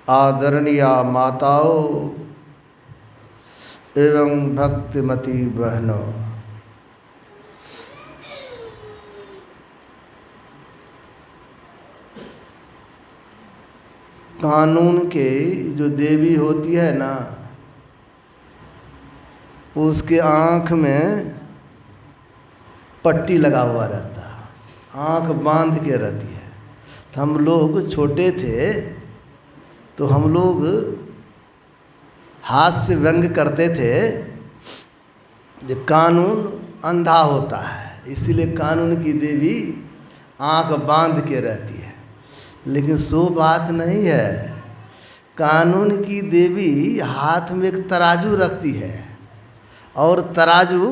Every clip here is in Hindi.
आदरणीय माताओं एवं भक्तिमती बहनों, कानून के जो देवी होती है ना, उसके आँख में पट्टी लगा हुआ रहता है, आँख बांध के रहती है। तो हम लोग छोटे थे तो हम लोग हाथ से व्यंग करते थे कि कानून अंधा होता है, इसीलिए कानून की देवी आँख बांध के रहती है। लेकिन सो बात नहीं है। कानून की देवी हाथ में एक तराजू रखती है, और तराजू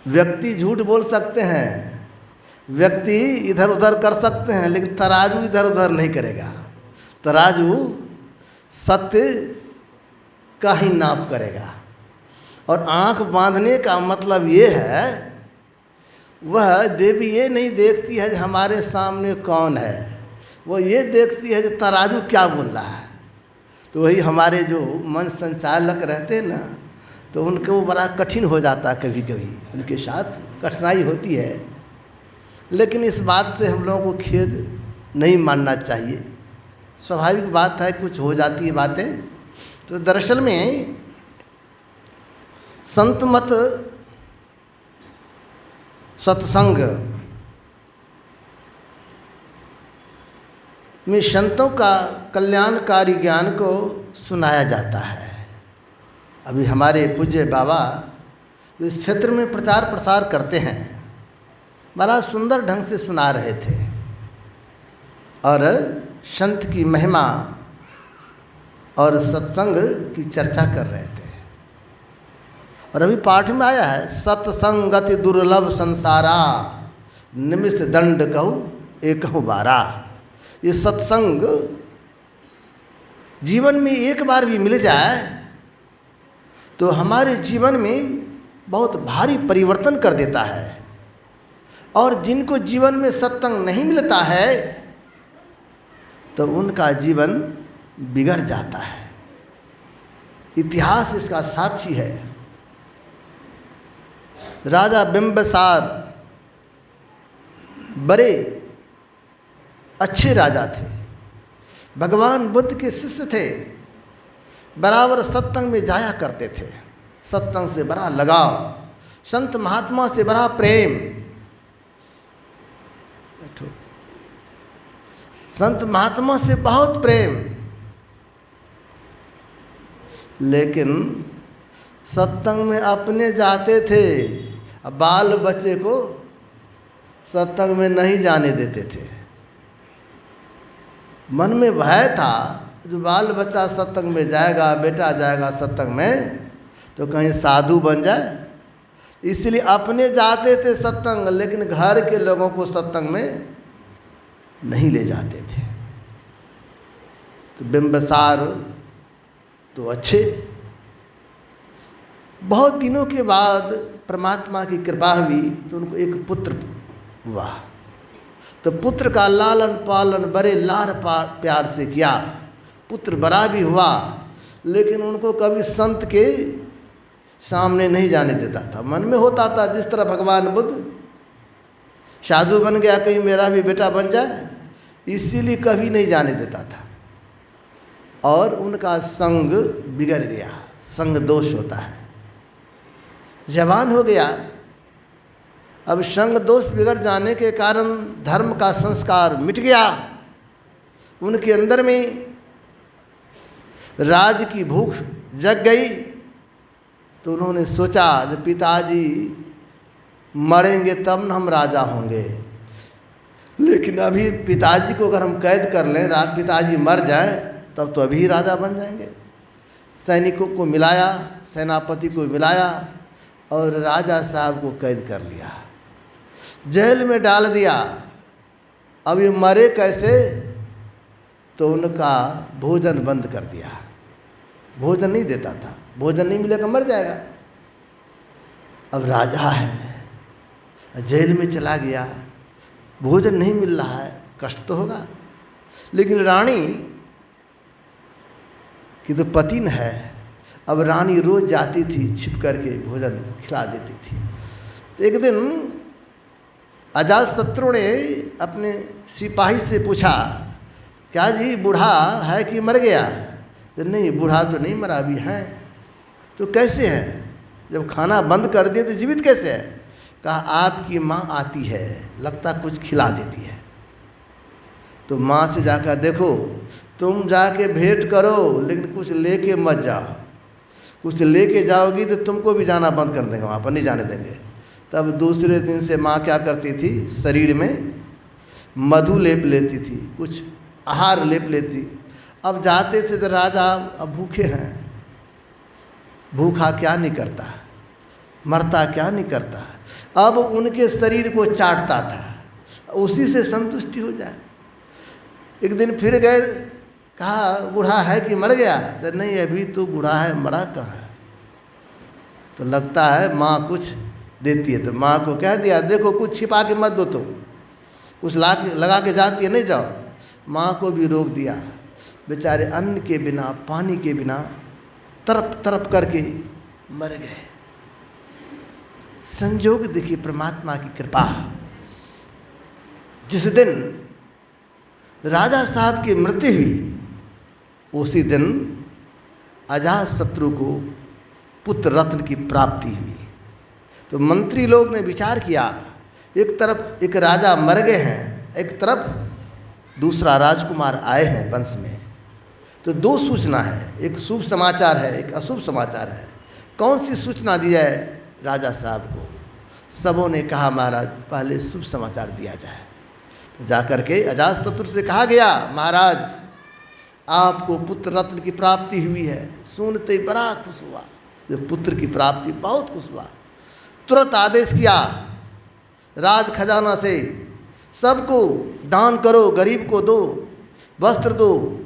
व्यक्ति झूठ बोल सकते हैं, व्यक्ति इधर उधर कर सकते हैं, लेकिन तराजू इधर उधर नहीं करेगा। तराजू सत्य का ही नाप करेगा। और आँख बांधने का मतलब ये है, वह देवी ये नहीं देखती है कि हमारे सामने कौन है, वो ये देखती है कि तराजू क्या बोल रहा है। तो वही हमारे जो मन संचालक रहते हैं ना, तो उनको बड़ा कठिन हो जाता है, कभी कभी उनके साथ कठिनाई होती है। लेकिन इस बात से हम लोगों को खेद नहीं मानना चाहिए, स्वाभाविक बात है, कुछ हो जाती है बातें। तो दरअसल में संत मत सत्संग में संतों का कल्याणकारी ज्ञान को सुनाया जाता है। अभी हमारे पूज्य बाबा इस क्षेत्र में प्रचार प्रसार करते हैं, बड़ा सुंदर ढंग से सुना रहे थे और संत की महिमा और सत्संग की चर्चा कर रहे थे। और अभी पाठ में आया है, सत्संगति दुर्लभ संसारा, निमिष दंड कहू एकहु बारा। ये सत्संग जीवन में एक बार भी मिल जाए तो हमारे जीवन में बहुत भारी परिवर्तन कर देता है। और जिनको जीवन में सत्संग नहीं मिलता है तो उनका जीवन बिगड़ जाता है। इतिहास इसका साक्षी है। राजा बिंबिसार बड़े अच्छे राजा थे, भगवान बुद्ध के शिष्य थे, बराबर सत्संग में जाया करते थे, सत्संग से बड़ा लगाव, संत महात्मा से बड़ा प्रेम। संत महात्मा से बहुत प्रेम। लेकिन सत्संग में अपने जाते थे, अब बाल बच्चे को सत्संग में नहीं जाने देते थे। मन में भय था, जो बाल बच्चा सत्संग में जाएगा, बेटा जाएगा सत्संग में, तो कहीं साधु बन जाए, इसलिए अपने जाते थे सत्संग, लेकिन घर के लोगों को सत्संग में नहीं ले जाते थे। तो बिंबिसार तो अच्छे, बहुत दिनों के बाद परमात्मा की कृपा हुई तो उनको एक पुत्र हुआ। तो पुत्र का लालन पालन बड़े लाड़ प्यार से किया। पुत्र बड़ा भी हुआ, लेकिन उनको कभी संत के सामने नहीं जाने देता था। मन में होता था, जिस तरह भगवान बुद्ध साधु बन गया, कहीं मेरा भी बेटा बन जाए, इसीलिए कभी नहीं जाने देता था। और उनका संग बिगड़ गया, संग दोष होता है। जवान हो गया, अब संग दोष बिगड़ जाने के कारण धर्म का संस्कार मिट गया। उनके अंदर में राज की भूख जग गई। तो उन्होंने सोचा, जब पिताजी मरेंगे तब न हम राजा होंगे, लेकिन अभी पिताजी को अगर हम कैद कर लें, पिताजी मर जाएं, तब तो अभी राजा बन जाएंगे। सैनिकों को मिलाया, सेनापति को मिलाया और राजा साहब को कैद कर लिया, जेल में डाल दिया। अब ये मरे कैसे? तो उनका भोजन बंद कर दिया, भोजन नहीं देता था, भोजन नहीं मिलेगा मर जाएगा। अब राजा है, जेल में चला गया, भोजन नहीं मिल रहा है, कष्ट तो होगा। लेकिन रानी कि तो पतिन है। अब रानी रोज जाती थी, छिप करके भोजन खिला देती थी। तो एक दिन अजातशत्रु ने अपने सिपाही से पूछा, क्या जी बूढ़ा है कि मर गया? तो नहीं, बूढ़ा तो नहीं मरा, अभी है। तो कैसे है? जब खाना बंद कर दिए तो जीवित कैसे है? कहा आपकी माँ आती है, लगता कुछ खिला देती है। तो माँ से जाकर देखो, तुम जाके भेंट करो लेकिन कुछ लेके मत जाओ। कुछ लेके जाओगी तो तुमको भी जाना बंद कर देंगे, वहाँ पर नहीं जाने देंगे। तब दूसरे दिन से माँ क्या करती थी, शरीर में मधु लेप लेती थी, कुछ आहार लेप लेती। अब जाते थे तो राजा अब भूखे हैं, भूखा क्या नहीं करता, मरता क्या नहीं करता। अब उनके शरीर को चाटता था, उसी से संतुष्टि हो जाए। एक दिन फिर गए, कहा बूढ़ा है कि मर गया? तो नहीं, अभी तो बूढ़ा है, मरा कहाँ है। तो लगता है माँ कुछ देती है। तो माँ को कह दिया, देखो कुछ छिपा के मत दो, तो कुछ लगा के जाती है, नहीं जाओ। माँ को भी रोक दिया। बेचारे अन्न के बिना, पानी के बिना तरप तरप करके मर गए। संजोग देखिए, परमात्मा की कृपा। जिस दिन राजा साहब की मृत्यु हुई, उसी दिन अजातशत्रु को पुत्र रत्न की प्राप्ति हुई। तो मंत्री लोग ने विचार किया, एक तरफ एक राजा मर गए हैं, एक तरफ दूसरा राजकुमार आए हैं वंश में। तो दो सूचना है, एक शुभ समाचार है, एक अशुभ समाचार है। कौन सी सूचना दी जाए राजा साहब को? सबों ने कहा महाराज पहले शुभ समाचार दिया जाए। तो जाकर के अजातशत्रु से कहा गया, महाराज आपको पुत्र रत्न की प्राप्ति हुई है। सुनते ही बड़ा खुश हुआ, जो पुत्र की प्राप्ति बहुत खुश हुआ। तुरंत आदेश किया राज खजाना से, सबको दान करो, गरीब को दो, वस्त्र दो,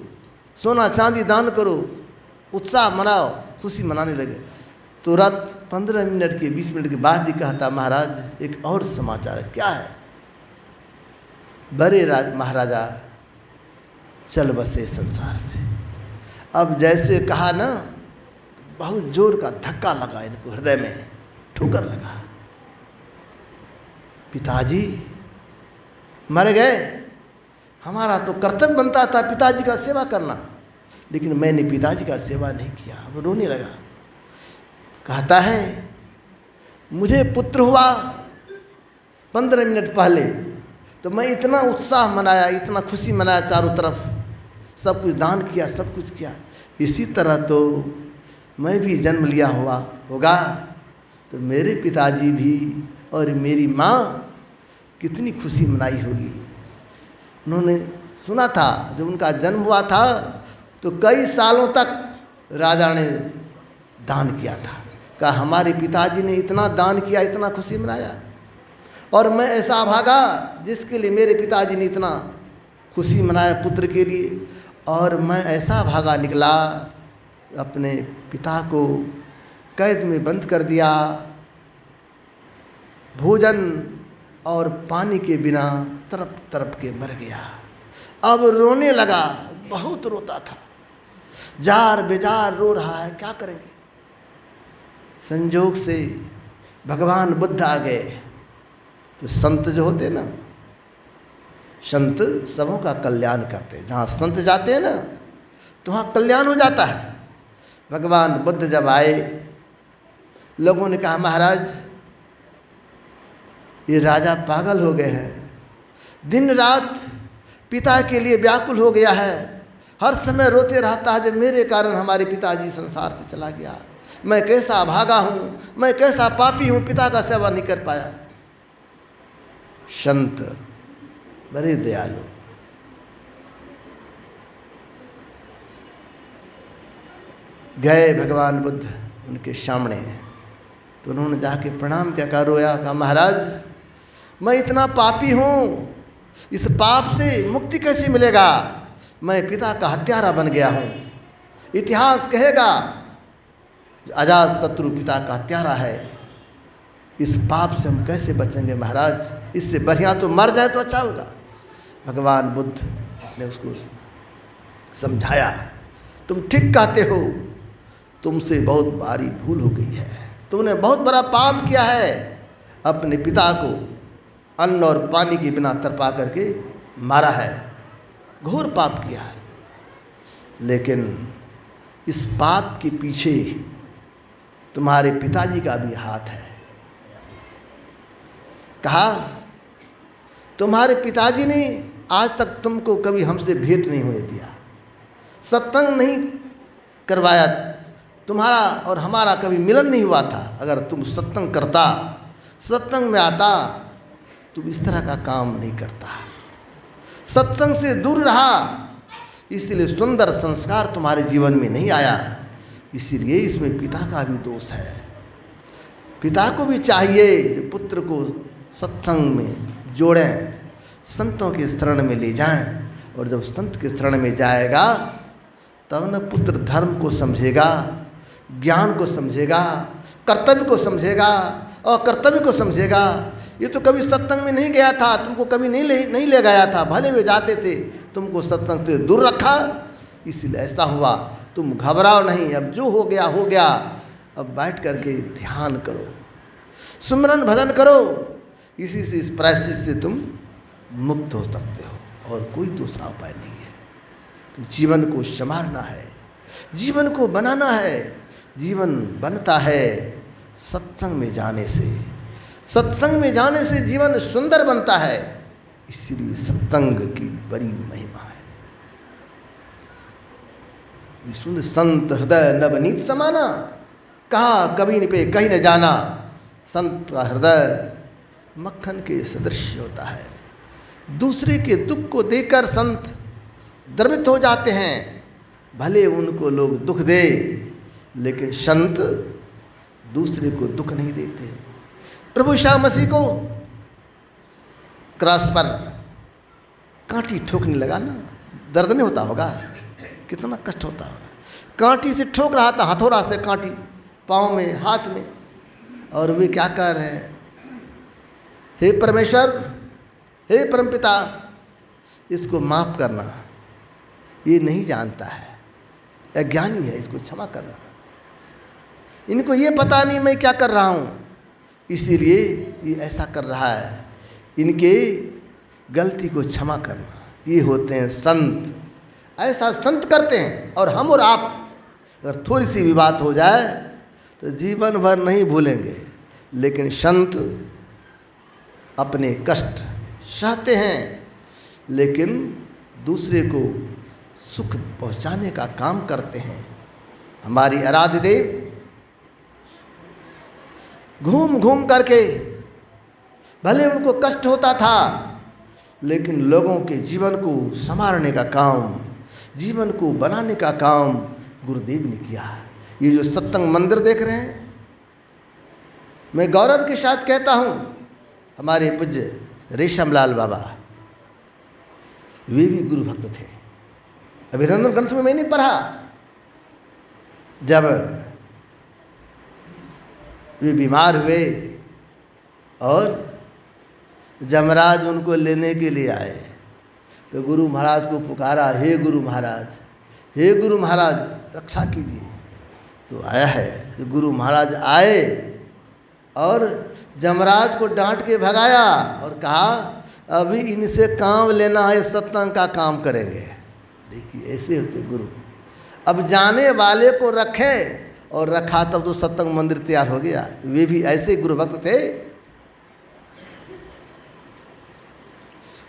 सोना चांदी दान करो, उत्साह मनाओ, खुशी मनाने लगे। तुरंत 15 मिनट के 20 मिनट के बाद ही कहता, महाराज एक और समाचार है। क्या है? बड़े महाराजा चल बसे संसार से। अब जैसे कहा ना, बहुत जोर का धक्का लगा इनको, हृदय में ठोकर लगा। पिताजी मर गए, हमारा तो कर्तव्य बनता था पिताजी का सेवा करना, लेकिन मैंने पिताजी का सेवा नहीं किया। अब रोने लगा। कहता है मुझे पुत्र हुआ 15 मिनट पहले, तो मैं इतना उत्साह मनाया, इतना खुशी मनाया, चारों तरफ सब कुछ दान किया, सब कुछ किया। इसी तरह तो मैं भी जन्म लिया हुआ होगा तो मेरे पिताजी भी और मेरी माँ कितनी खुशी मनाई होगी। उन्होंने सुना था जब उनका जन्म हुआ था तो कई सालों तक राजा ने दान किया था। कहा हमारे पिताजी ने इतना दान किया, इतना खुशी मनाया, और मैं ऐसा भागा जिसके लिए मेरे पिताजी ने इतना खुशी मनाया पुत्र के लिए, और मैं ऐसा भागा निकला, अपने पिता को कैद में बंद कर दिया, भोजन और पानी के बिना तड़प तड़प के मर गया। अब रोने लगा, बहुत रोता था, जार बेजार रो रहा है, क्या करेंगे। संजोग से भगवान बुद्ध आ गए। तो संत जो होते ना, संत सबों का कल्याण करते, जहाँ संत जाते हैं ना तो वहाँ कल्याण हो जाता है। भगवान बुद्ध जब आए, लोगों ने कहा महाराज ये राजा पागल हो गए हैं, दिन रात पिता के लिए व्याकुल हो गया है, हर समय रोते रहता है जब मेरे कारण हमारे पिताजी संसार से चला गया, मैं कैसा भागा हूँ, मैं कैसा पापी हूँ, पिता का सेवा नहीं कर पाया। संत बड़े दयालु, गए भगवान बुद्ध उनके सामने। तो उन्होंने जाके प्रणाम क्या, कहा रोया, कहा महाराज मैं इतना पापी हूँ, इस पाप से मुक्ति कैसे मिलेगा, मैं पिता का हत्यारा बन गया हूँ। इतिहास कहेगा अजातशत्रु पिता का हत्यारा है, इस पाप से हम कैसे बचेंगे महाराज, इससे बढ़िया तो मर जाए तो अच्छा होगा। भगवान बुद्ध ने उसको समझाया, तुम ठीक कहते हो, तुमसे बहुत भारी भूल हो गई है। तुमने बहुत बड़ा पाप किया है, अपने पिता को अन्न और पानी के बिना तरपा करके मारा है, घोर पाप किया है। लेकिन इस पाप के पीछे तुम्हारे पिताजी का भी हाथ है। कहा, तुम्हारे पिताजी ने आज तक तुमको कभी हमसे भेंट नहीं होने दिया, सत्संग नहीं करवाया, तुम्हारा और हमारा कभी मिलन नहीं हुआ था। अगर तुम सत्संग करता, सत्संग में आता, तुम इस तरह का काम नहीं करता। सत्संग से दूर रहा, इसलिए सुंदर संस्कार तुम्हारे जीवन में नहीं आया। इसीलिए इसमें पिता का भी दोष है। पिता को भी चाहिए कि पुत्र को सत्संग में जोड़ें, संतों के शरण में ले जाएं। और जब संत के शरण में जाएगा तब न पुत्र धर्म को समझेगा, ज्ञान को समझेगा, कर्तव्य को समझेगा और कर्तव्य को समझेगा। ये तो कभी सत्संग में नहीं गया था, तुमको कभी नहीं ले गया था, भले वे जाते थे, तुमको सत्संग से दूर रखा, इसलिए ऐसा हुआ। तुम घबराओ नहीं, अब जो हो गया हो गया। अब बैठ करके ध्यान करो, सुमरन भजन करो, इसी से, इस प्रायश्चित से तुम मुक्त हो सकते हो, और कोई दूसरा उपाय नहीं है। तो जीवन को संवारना है, जीवन को बनाना है। जीवन बनता है सत्संग में जाने से, सत्संग में जाने से जीवन सुंदर बनता है। इसलिए सत्संग की बड़ी महिमा है। विष्णु संत हृदय नवनीत समाना, कहा कभी नहीं पे कहीं न जाना। संत का हृदय मक्खन के सदृश होता है। दूसरे के दुख को देखकर संत द्रवित हो जाते हैं। भले उनको लोग दुख दे, लेकिन संत दूसरे को दुख नहीं देते। प्रभु यीशु मसीह को क्रॉस पर कांटी ठोकने लगा ना, दर्द नहीं होता होगा, कितना कष्ट होता होगा। कांटी से ठोक रहा था, हथौड़ा से कांटी पाँव में, हाथ में, और वे क्या कह रहे हैं, हे परमेश्वर, हे परमपिता, इसको माफ़ करना, ये नहीं जानता है, अज्ञानी है, इसको क्षमा करना। इनको ये पता नहीं मैं क्या कर रहा हूँ, इसीलिए ये ऐसा कर रहा है, इनके गलती को क्षमा करना। ये होते हैं संत। ऐसा संत करते हैं। और हम और आप अगर थोड़ी सी भी बात हो जाए तो जीवन भर नहीं भूलेंगे, लेकिन संत अपने कष्ट सहते हैं, लेकिन दूसरे को सुख पहुंचाने का काम करते हैं। हमारी आराध्य देव घूम घूम करके, भले उनको कष्ट होता था, लेकिन लोगों के जीवन को संवारने का काम, जीवन को बनाने का काम गुरुदेव ने किया। ये जो सत्संग मंदिर देख रहे हैं, मैं गौरव के साथ कहता हूँ, हमारे पूज्य रेशमलाल बाबा, वे भी गुरु भक्त थे। अभिनंदन ग्रंथ में मैंने पढ़ा, जब वे बीमार हुए और जमराज उनको लेने के लिए आए, तो गुरु महाराज को पुकारा, हे गुरु महाराज, हे गुरु महाराज रक्षा कीजिए। तो आया है, गुरु महाराज आए और जमराज को डांट के भगाया और कहा, अभी इनसे काम लेना है, सत्संग का काम करेंगे। देखिए ऐसे होते गुरु। अब जाने वाले को रखे, और रखा तब तो सत्संग मंदिर तैयार हो गया। वे भी ऐसे गुरु भक्त थे।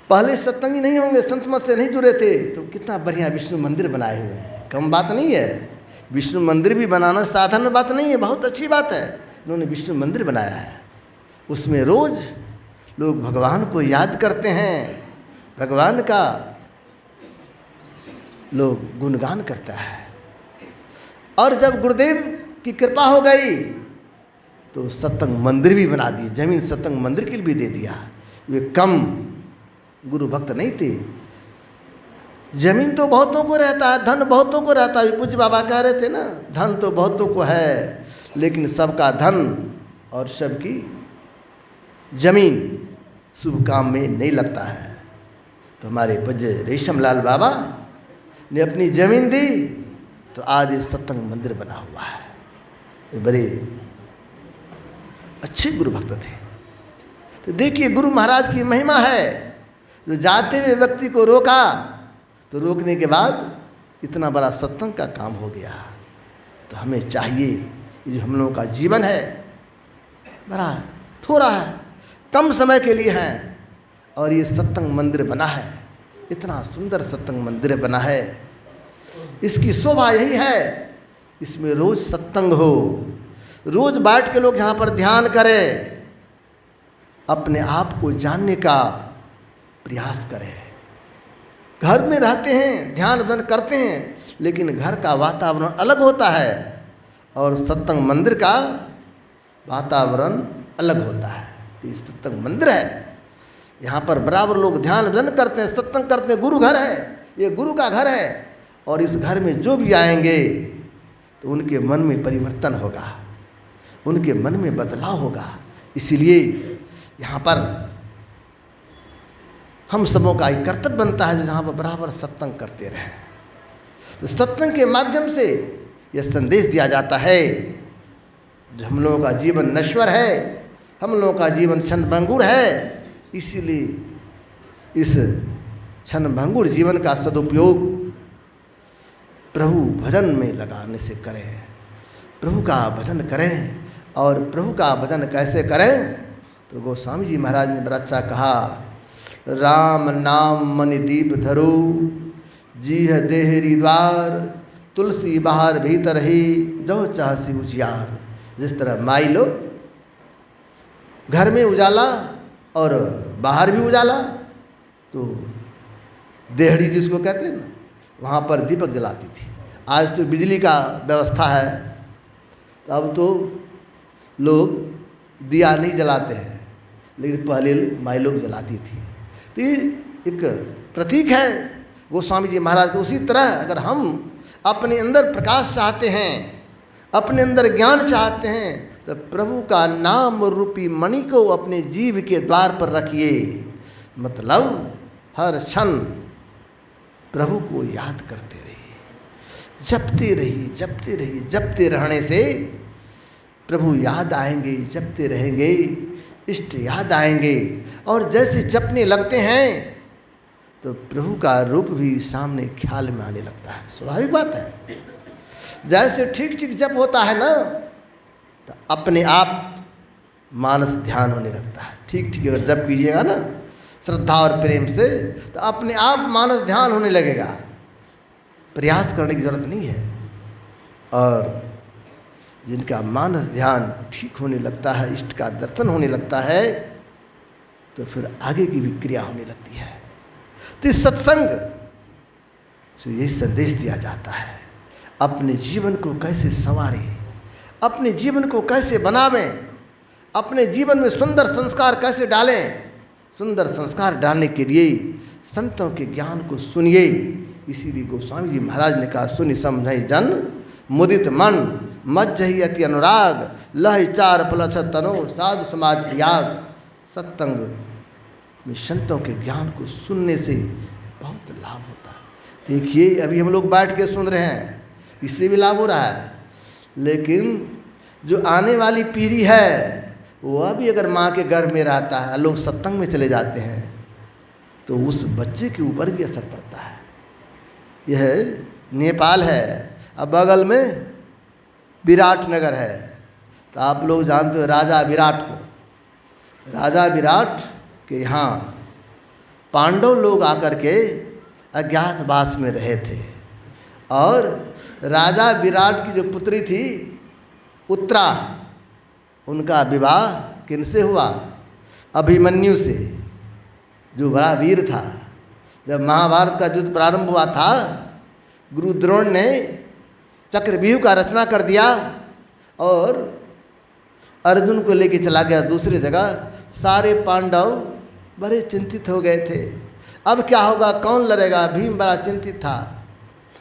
पहले सत्संगी नहीं होंगे, संत मत से नहीं जुड़े थे, तो कितना बढ़िया विष्णु मंदिर बनाए हुए हैं। कम बात नहीं है, विष्णु मंदिर भी बनाना साधारण बात नहीं है, बहुत अच्छी बात है। उन्होंने विष्णु मंदिर बनाया है, उसमें रोज लोग भगवान को याद करते हैं, भगवान का लोग गुणगान करता है। और जब गुरुदेव की कृपा हो गई तो सत्संग मंदिर भी बना दिए, जमीन सत्संग मंदिर के लिए भी दे दिया। वे कम गुरु भक्त नहीं थे। जमीन तो बहुतों को रहता है, धन बहुतों को रहता है। पूज्य बाबा कह रहे थे ना, धन तो बहुतों को है, लेकिन सबका धन और सबकी जमीन शुभ काम में नहीं लगता है। तो हमारे पूज्य रेशमलाल बाबा ने अपनी जमीन दी तो आज ये सत्संग मंदिर बना हुआ है। ये बड़े अच्छे गुरु भक्त थे। तो देखिए गुरु महाराज की महिमा है, जो जाते हुए व्यक्ति को रोका तो रोकने के बाद इतना बड़ा सत्संग का काम हो गया। तो हमें चाहिए, ये जो हम लोगों का जीवन है बड़ा थोड़ा है, कम समय के लिए है, और ये सत्संग मंदिर बना है, इतना सुंदर सत्संग मंदिर बना है। इसकी शोभा यही है, इसमें रोज सत्संग हो, रोज बैठ के लोग यहाँ पर ध्यान करें, अपने आप को जानने का प्रयास करें। घर में रहते हैं, ध्यान भजन करते हैं, लेकिन घर का वातावरण अलग होता है और सत्संग मंदिर का वातावरण अलग होता है। तो ये सत्संग मंदिर है, यहाँ पर बराबर लोग ध्यान भजन करते हैं, सत्संग करते हैं। गुरु घर है, ये गुरु का घर है, और इस घर में जो भी आएंगे तो उनके मन में परिवर्तन होगा, उनके मन में बदलाव होगा। इसीलिए यहाँ पर हम सबों का एक कर्तव्य बनता है, जो यहाँ पर बराबर सत्संग करते रहें। तो सत्संग के माध्यम से यह संदेश दिया जाता है, जो हम लोगों का जीवन नश्वर है, हम लोगों का जीवन क्षणभंगुर है, इसीलिए इस क्षणभंगुर जीवन का सदुपयोग प्रभु भजन में लगाने से करें, प्रभु का भजन करें। और प्रभु का भजन कैसे करें, तो गोस्वामी जी महाराज ने बड़ा अच्छा कहा, राम नाम मणि दीप धरो, जीह देहरी द्वार, तुलसी बाहर भीतर ही, जो चाहसी उजियार। जिस तरह माई लोग घर में उजाला और बाहर भी उजाला, तो देहड़ी जिसको कहते हैं ना, वहाँ पर दीपक जलाती थी। आज तो बिजली का व्यवस्था है, तो अब तो लोग दिया नहीं जलाते हैं, लेकिन पहले माई लोग जलाती थी। तो ये एक प्रतीक है गोस्वामी जी महाराज को। उसी तरह अगर हम अपने अंदर प्रकाश चाहते हैं, अपने अंदर ज्ञान चाहते हैं, तो प्रभु का नाम रूपी मणि को अपने जीव के द्वार पर रखिए। मतलब हर क्षण प्रभु को याद करते रहिए, जपते रहिए, जपते रहिए। जपते रहने से प्रभु याद आएंगे, जपते रहेंगे, इष्ट याद आएंगे। और जैसे जपने लगते हैं तो प्रभु का रूप भी सामने ख्याल में आने लगता है। स्वाभाविक बात है, जैसे ठीक ठीक जप होता है ना, तो अपने आप मानस ध्यान होने लगता है। ठीक ठीक अगर जप कीजिएगा ना श्रद्धा और प्रेम से, तो अपने आप मानस ध्यान होने लगेगा, प्रयास करने की जरूरत नहीं है। और जिनका मानस ध्यान ठीक होने लगता है, इष्ट का दर्शन होने लगता है, तो फिर आगे की भी क्रिया होने लगती है। तो इस सत्संग से यही संदेश दिया जाता है, अपने जीवन को कैसे संवारें, अपने जीवन को कैसे बनावें, अपने जीवन में सुंदर संस्कार कैसे डालें। सुंदर संस्कार डालने के लिए संतों के ज्ञान को सुनिए। इसीलिए गोस्वामी जी महाराज ने कहा, सुनि समझई जन मुदित मन, मज्जहि अति अनुराग, लह चार पलछ तनो, साधु समाज त्याग। सत्संग में संतों के ज्ञान को सुनने से बहुत लाभ होता है। देखिए अभी हम लोग बैठ के सुन रहे हैं, इससे भी लाभ हो रहा है, लेकिन जो आने वाली पीढ़ी है वह भी अगर माँ के गर्भ में रहता है, लोग सत्संग में चले जाते हैं, तो उस बच्चे के ऊपर भी असर पड़ता है। यह नेपाल है, अब बगल में विराट नगर है, तो आप लोग जानते हो राजा विराट को। राजा विराट के यहाँ पांडव लोग आकर के अज्ञातवास में रहे थे, और राजा विराट की जो पुत्री थी उत्तरा, उनका विवाह किनसे हुआ? अभिमन्यु से, जो बड़ा वीर था। जब महाभारत का युद्ध प्रारंभ हुआ था, गुरु द्रोण ने चक्रव्यूह का रचना कर दिया और अर्जुन को लेके चला गया दूसरी जगह। सारे पांडव बड़े चिंतित हो गए थे, अब क्या होगा, कौन लड़ेगा। भीम बड़ा चिंतित था,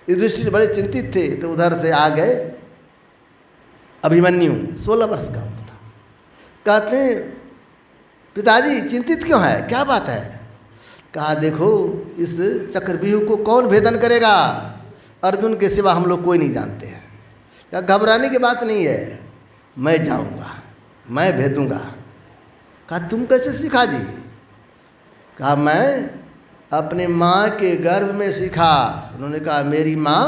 युधिष्ठिर बड़े चिंतित थे। तो उधर से आ गए अभिमन्यु, 16 वर्ष का था। कहते हैं पिताजी चिंतित क्यों है, क्या बात है? कहा देखो इस चक्रव्यूह को कौन भेदन करेगा, अर्जुन के सिवा हम लोग कोई नहीं जानते हैं। क्या घबराने की बात नहीं है, मैं जाऊंगा, मैं भेजूंगा। कहा तुम कैसे सीखा जी? कहा मैं अपने माँ के गर्भ में सीखा। उन्होंने कहा मेरी माँ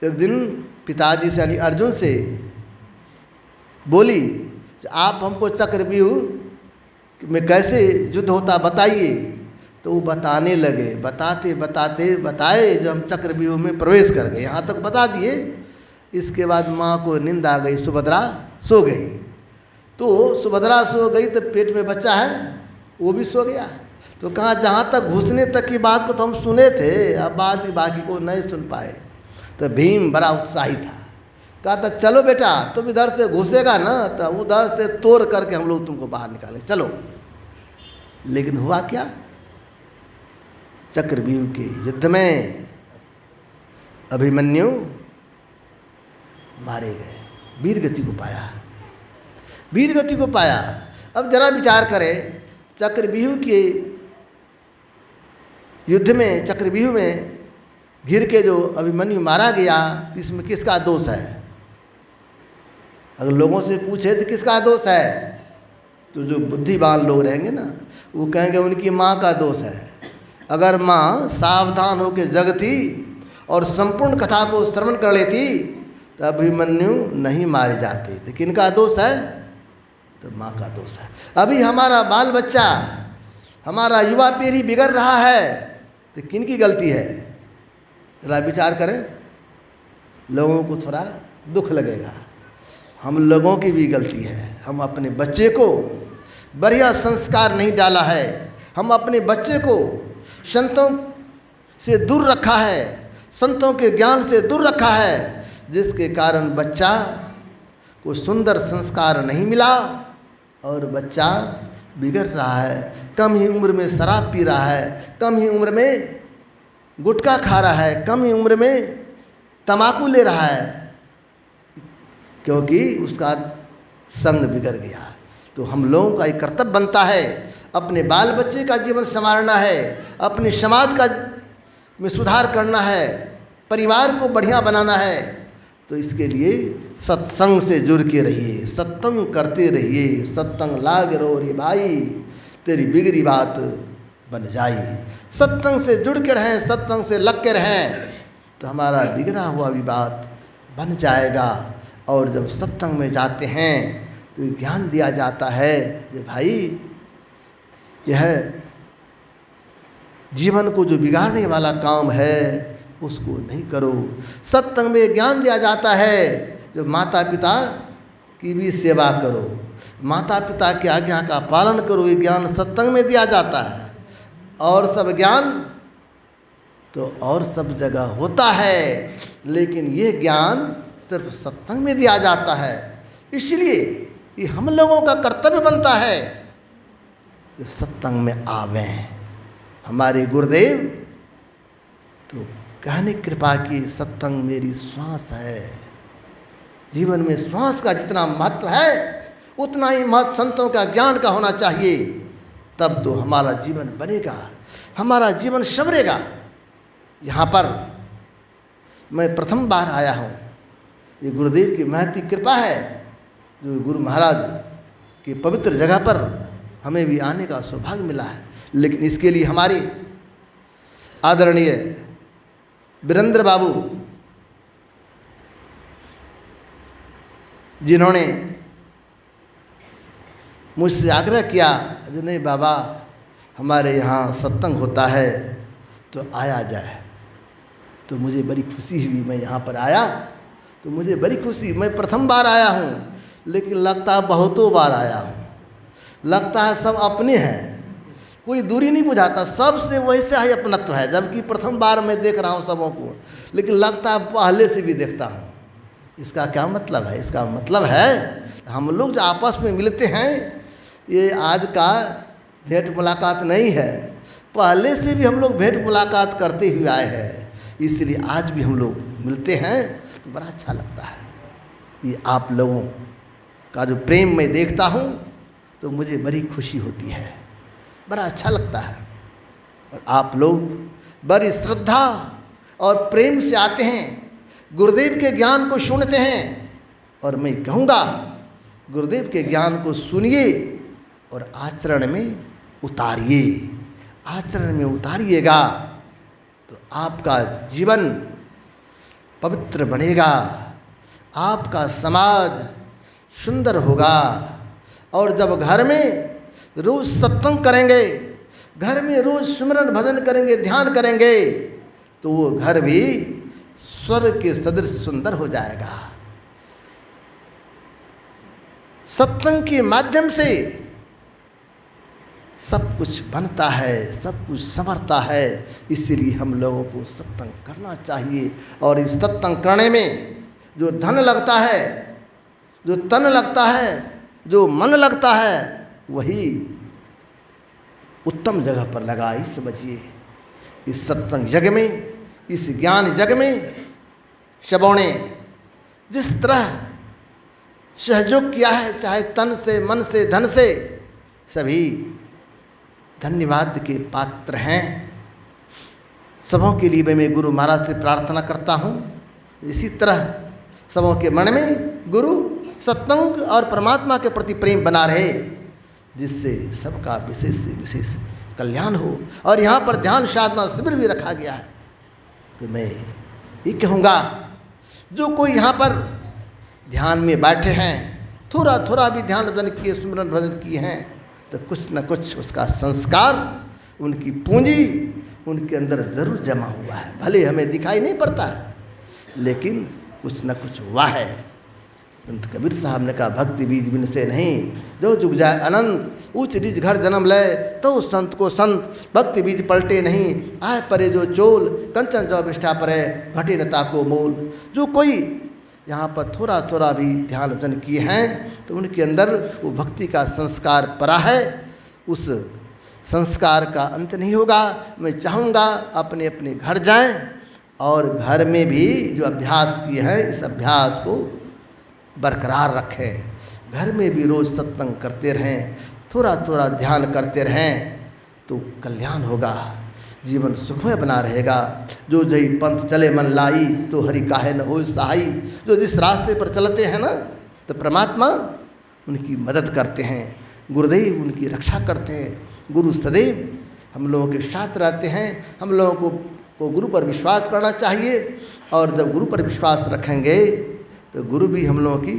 एक दिन पिताजी से यानी अर्जुन से बोली आप हमको चक्रव्यूह में कैसे युद्ध होता बताइए। तो वो बताने लगे, बताते बताते बताए जब हम चक्रव्यूह में प्रवेश कर गए, यहाँ तक बता दिए। इसके बाद माँ को नींद आ गई, सुभद्रा सो गई। तो सुभद्रा सो गई तो पेट में बच्चा है वो भी सो गया। तो कहा जहाँ तक घुसने तक की बात को तो हम सुने थे, अब बात बाकी को नहीं सुन पाए। तो भीम बड़ा उत्साही था, कहा था चलो बेटा तुम इधर से घुसेगा ना तो उधर से तोड़ करके हम लोग तुमको बाहर निकाले, चलो। लेकिन हुआ क्या? चक्रव्यूह के युद्ध में अभिमन्यु मारे गए, वीर गति को पाया, वीर गति को पाया। अब जरा विचार करें, चक्रव्यूह के युद्ध में, चक्रव्यूह में घिर के जो अभिमन्यु मारा गया, इसमें किसका दोष है? अगर लोगों से पूछे तो किसका दोष है, तो जो बुद्धिमान लोग रहेंगे ना वो कहेंगे उनकी माँ का दोष है। अगर माँ सावधान होकर जगती और संपूर्ण कथा को श्रवण कर लेती तो अभिमन्यु नहीं मारे जाते। तो किनका दोष है? तो माँ का दोष है। अभी हमारा बाल बच्चा, हमारा युवा पीढ़ी बिगड़ रहा है तो किनकी गलती है? जरा विचार करें, लोगों को थोड़ा दुख लगेगा। हम लोगों की भी गलती है, हम अपने बच्चे को बढ़िया संस्कार नहीं डाला है, हम अपने बच्चे को संतों से दूर रखा है, संतों के ज्ञान से दूर रखा है, जिसके कारण बच्चा को सुंदर संस्कार नहीं मिला और बच्चा बिगड़ रहा है। कम ही उम्र में शराब पी रहा है, कम ही उम्र में गुटखा खा रहा है, कम ही उम्र में तम्बाकू ले रहा है, क्योंकि उसका संग बिगड़ गया। तो हम लोगों का एक कर्तव्य बनता है, अपने बाल बच्चे का जीवन संवारना है, अपने समाज का में सुधार करना है, परिवार को बढ़िया बनाना है। तो इसके लिए सत्संग से जुड़ के रहिए, सत्संग करते रहिए। सत्संग लाग रो रे भाई, तेरी बिगड़ी बात बन जाई। सत्संग से जुड़ के रहें, सत्संग से लग के रहें तो हमारा बिगड़ा हुआ भी बात बन जाएगा। और जब सत्संग में जाते हैं तो ज्ञान दिया जाता है कि भाई यह जीवन को जो बिगाड़ने वाला काम है उसको नहीं करो। सत्संग में ज्ञान दिया जाता है जो माता पिता की भी सेवा करो, माता पिता की आज्ञा का पालन करो। ये ज्ञान सत्संग में दिया जाता है। और सब ज्ञान तो और सब जगह होता है, लेकिन ये ज्ञान सिर्फ सत्संग में दिया जाता है। इसलिए ये हम लोगों का कर्तव्य बनता है जो सत्संग में आवें। हमारे गुरुदेव तो कहने कृपा की सत्संग मेरी श्वास है। जीवन में श्वास का जितना महत्व है उतना ही महत्व संतों का ज्ञान का होना चाहिए, तब तो हमारा जीवन बनेगा, हमारा जीवन संवरेगा। यहाँ पर मैं प्रथम बार आया हूँ, ये गुरुदेव की महती कृपा है जो गुरु महाराज की पवित्र जगह पर हमें भी आने का सौभाग्य मिला है। लेकिन इसके लिए हमारे आदरणीय वीरेंद्र बाबू जिन्होंने मुझसे आग्रह किया जो नहीं बाबा हमारे यहाँ सत्संग होता है तो आया जाए, तो मुझे बड़ी खुशी हुई। मैं यहाँ पर आया तो मुझे बड़ी खुशी, मैं प्रथम बार आया हूँ लेकिन लगता है बहुतों बार आया हूँ। लगता है सब अपने हैं, कोई दूरी नहीं बुझाता, सबसे वैसा ही अपनत्व है। जबकि प्रथम बार मैं देख रहा हूँ सबों को, लेकिन लगता है पहले से भी देखता हूँ। इसका क्या मतलब है? इसका मतलब है हम लोग जो आपस में मिलते हैं ये आज का भेंट मुलाकात नहीं है, पहले से भी हम लोग भेंट मुलाकात करते हुए आए हैं। इसलिए आज भी हम लोग मिलते हैं तो बड़ा अच्छा लगता है। ये आप लोगों का जो प्रेम मैं देखता हूँ तो मुझे बड़ी खुशी होती है, बड़ा अच्छा लगता है। और आप लोग बड़ी श्रद्धा और प्रेम से आते हैं, गुरुदेव के ज्ञान को सुनते हैं। और मैं कहूँगा गुरुदेव के ज्ञान को सुनिए और आचरण में उतारिए। आचरण में उतारिएगा तो आपका जीवन पवित्र बनेगा, आपका समाज सुंदर होगा। और जब घर में रोज़ सत्संग करेंगे, घर में रोज़ सिमरन भजन करेंगे, ध्यान करेंगे, तो वो घर भी स्वर्ग के सदृश सुंदर हो जाएगा। सत्संग के माध्यम से सब कुछ बनता है, सब कुछ संवरता है। इसीलिए हम लोगों को सत्संग करना चाहिए। और इस सत्संग करने में जो धन लगता है, जो तन लगता है, जो मन लगता है, वही उत्तम जगह पर लगाई समझिए। इस सत्संग जग में, इस ज्ञान जग में सबों ने जिस तरह सहयोग किया है, चाहे तन से, मन से, धन से, सभी धन्यवाद के पात्र हैं। सबों के लिए मैं गुरु महाराज से प्रार्थना करता हूँ, इसी तरह सबों के मन में गुरु, सत्संग और परमात्मा के प्रति प्रेम बना रहे, जिससे सबका विशेष से विशेष कल्याण हो। और यहाँ पर ध्यान साधना शिविर भी रखा गया है। तो मैं ये कहूँगा, जो कोई यहाँ पर ध्यान में बैठे हैं, थोड़ा थोड़ा भी ध्यान भजन किए, सुमिरन भजन किए हैं, तो कुछ न कुछ उसका संस्कार, उनकी पूंजी उनके अंदर ज़रूर जमा हुआ है। भले हमें दिखाई नहीं पड़ता है, लेकिन कुछ न कुछ हुआ है। संत कबीर साहब ने कहा, भक्ति बीज बिन से नहीं, जो जुग जाए अनंत, ऊंच नीच घर जन्म ले, तो संत को संत, भक्ति बीज पलटे नहीं, आए परे जो चोल, कंचन जो विष्ठा परे, घटे नता को मोल। जो कोई यहाँ पर थोड़ा थोड़ा भी ध्यान भजन किए हैं, तो उनके अंदर वो भक्ति का संस्कार पड़ा है। उस संस्कार का अंत नहीं होगा। मैं चाहूँगा अपने अपने घर जाएं और घर में भी जो अभ्यास किए हैं, इस अभ्यास को बरकरार रखें। घर में भी रोज़ सत्संग करते रहें, थोड़ा थोड़ा ध्यान करते रहें, तो कल्याण होगा, जीवन सुखमय बना रहेगा। जो जही पंथ चले मन लाई, तो हरि काहे न होय सहाई। जो जिस रास्ते पर चलते हैं ना, तो परमात्मा उनकी मदद करते हैं, गुरुदेव उनकी रक्षा करते हैं। गुरु सदैव हम लोगों के साथ रहते हैं। हम लोगों को गुरु पर विश्वास करना चाहिए, और जब गुरु पर विश्वास रखेंगे तो गुरु भी हम लोगों की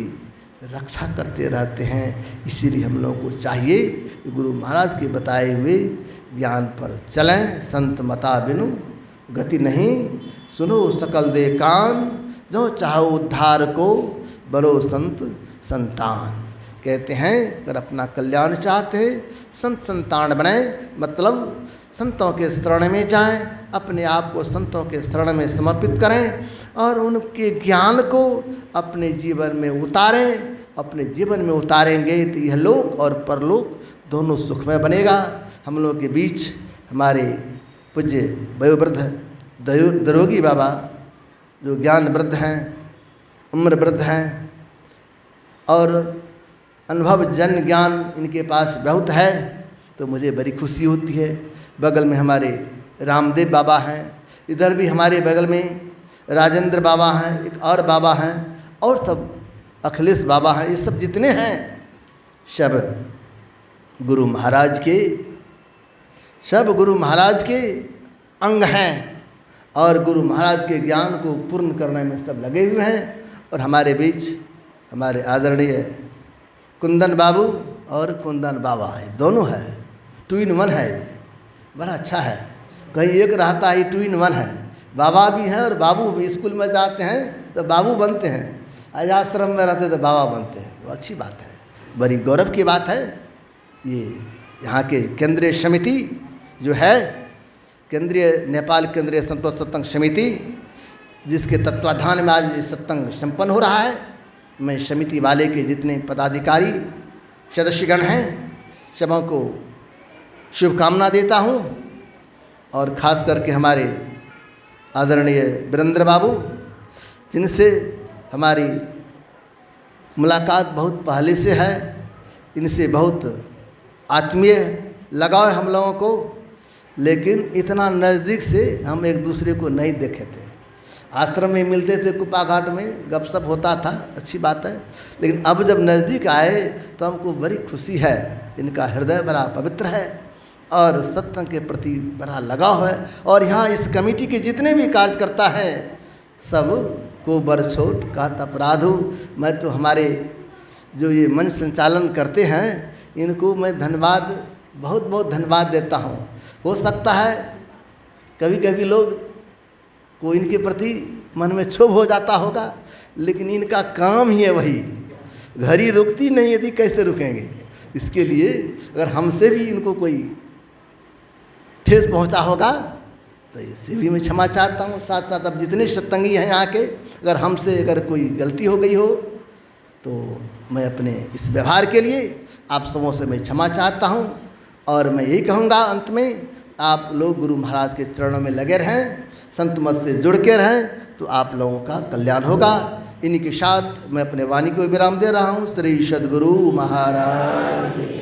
रक्षा करते रहते हैं। इसीलिए हम लोगों को चाहिए कि गुरु महाराज के बताए हुए ज्ञान पर चलें। संत मता बिनु गति नहीं, सुनो सकल दे कान, जो चाहो उद्धार को बनो संत संतान। कहते हैं, अगर अपना कल्याण चाहते हैं, संत संतान बने, मतलब संतों के शरण में जाएं, अपने आप को संतों के शरण में समर्पित करें और उनके ज्ञान को अपने जीवन में उतारें। अपने जीवन में उतारेंगे तो यह लोक और परलोक दोनों सुखमय बनेगा। हम लोग के बीच हमारे पूज्य वयोवृद्ध दरोगी बाबा, जो ज्ञान वृद्ध हैं, उम्र वृद्ध हैं, और अनुभव जन ज्ञान इनके पास बहुत है, तो मुझे बड़ी खुशी होती है। बगल में हमारे रामदेव बाबा हैं, इधर भी हमारे बगल में राजेंद्र बाबा हैं, एक और बाबा हैं, और सब अखिलेश बाबा हैं। ये सब जितने हैं, सब गुरु महाराज के, सब गुरु महाराज के अंग हैं, और गुरु महाराज के ज्ञान को पूर्ण करने में सब लगे हुए हैं। और हमारे बीच हमारे आदरणीय कुंदन बाबू और कुंदन बाबा है, दोनों है, 2 in 1 है। बड़ा अच्छा है, कहीं एक रहता है 2 in 1 है। बाबा भी हैं और बाबू भी। स्कूल में जाते हैं तो बाबू बनते हैं, आज आश्रम में रहते तो बाबा बनते हैं। तो अच्छी बात है, बड़ी गौरव की बात है। ये यहाँ के केंद्रीय समिति जो है, केंद्रीय नेपाल केंद्रीय संतोष सत्संग समिति, जिसके तत्वाधान में आज सत्संग संपन्न हो रहा है, मैं समिति वाले के जितने पदाधिकारी सदस्यगण हैं, सबों को शुभकामना देता हूँ। और ख़ास करके हमारे आदरणीय वीरेंद्र बाबू, जिनसे हमारी मुलाकात बहुत पहले से है, इनसे बहुत आत्मीय लगाव है हम लोगों को, लेकिन इतना नज़दीक से हम एक दूसरे को नहीं देखे थे। आश्रम में मिलते थे, कुपा घाट में गपशप होता था, अच्छी बात है। लेकिन अब जब नज़दीक आए तो हमको बड़ी खुशी है। इनका हृदय बड़ा पवित्र है और सत्संग के प्रति बड़ा लगाव है। और यहाँ इस कमेटी के जितने भी कार्यकर्ता हैं सब को बरछोट का अपराधु। मैं तो हमारे जो ये मंच संचालन करते हैं इनको मैं धन्यवाद, बहुत बहुत धन्यवाद देता हूँ। हो सकता है कभी कभी लोग को इनके प्रति मन में क्षोभ हो जाता होगा, लेकिन इनका काम ही है वही। घड़ी रुकती नहीं, यदि कैसे रुकेंगे। इसके लिए अगर हमसे भी इनको कोई ठेस पहुंचा होगा तो इससे भी मैं क्षमा चाहता हूँ। साथ साथ अब जितने सत्संगी हैं यहाँ के, अगर हमसे अगर कोई गलती हो गई हो तो मैं अपने इस व्यवहार के लिए आप सबों से मैं क्षमा चाहता हूँ। और मैं यही कहूँगा अंत में, आप लोग गुरु महाराज के चरणों में लगे रहें, संत मत से जुड़ के रहें, तो आप लोगों का कल्याण होगा। इन्हीं के साथ मैं अपने वाणी को विराम दे रहा हूँ। श्री सद्गुरु महाराज।